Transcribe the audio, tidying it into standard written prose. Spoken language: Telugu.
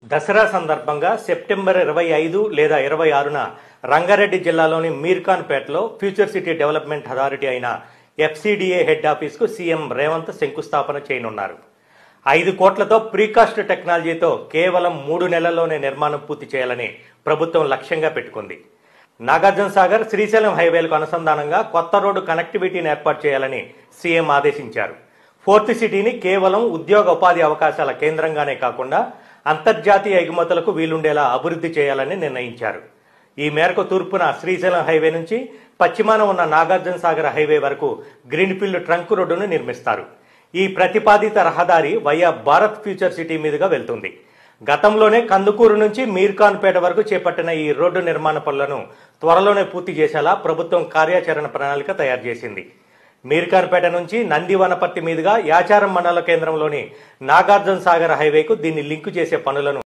దసరా సందర్భంగా సెప్టెంబర్ 25 లేదా 26న రంగారెడ్డి జిల్లాలోని మీర్ఖాన్పేటలో ఫ్యూచర్ సిటీ డెవలప్మెంట్ అథారిటీ అయిన ఎఫ్సిడిఏ హెడ్ ఆఫీస్కు సీఎం రేవంత్ శంకుస్థాపన చేయనున్నారు. 5 కోట్లతో ప్రీకాస్ట్ టెక్నాలజీతో కేవలం 3 నెలల్లోనే నిర్మాణం పూర్తి చేయాలని ప్రభుత్వం లక్ష్యంగా పెట్టుకుంది. నాగార్జున సాగర్ శ్రీశైలం హైవేలకు అనుసంధానంగా కొత్త రోడ్డు కనెక్టివిటీని ఏర్పాటు చేయాలని సీఎం ఆదేశించారు. ఫోర్త్ సిటీని కేవలం ఉద్యోగ ఉపాధి అవకాశాల కేంద్రంగానే కాకుండా అంతర్జాతీయ ఎగుమతులకు వీలుండేలా అభివృద్ధి చేయాలని నిర్ణయించారు. ఈ మేరకు తూర్పున శ్రీశైలం హైవే నుంచి పశ్చిమాన ఉన్న నాగార్జున సాగర్ హైవే వరకు గ్రీన్ఫీల్డ్ ట్రంక్ రోడ్డును నిర్మిస్తారు. ఈ ప్రతిపాదిత రహదారి వయా భారత్ ఫ్యూచర్ సిటీ మీదుగా వెళ్తుంది. గతంలోనే కందుకూరు నుంచి మీర్ఖాన్పేట వరకు చేపట్టిన ఈ రోడ్డు నిర్మాణ పనులను త్వరలోనే పూర్తి చేసేలా ప్రభుత్వం కార్యాచరణ ప్రణాళిక తయారు చేసింది. మీర్ఖాన్పేట నుంచి నందివనపర్తి మీదుగా యాచారం మండల కేంద్రంలోని నాగార్జున సాగర్ హైవేకు దీన్ని లింకు చేసే పనులను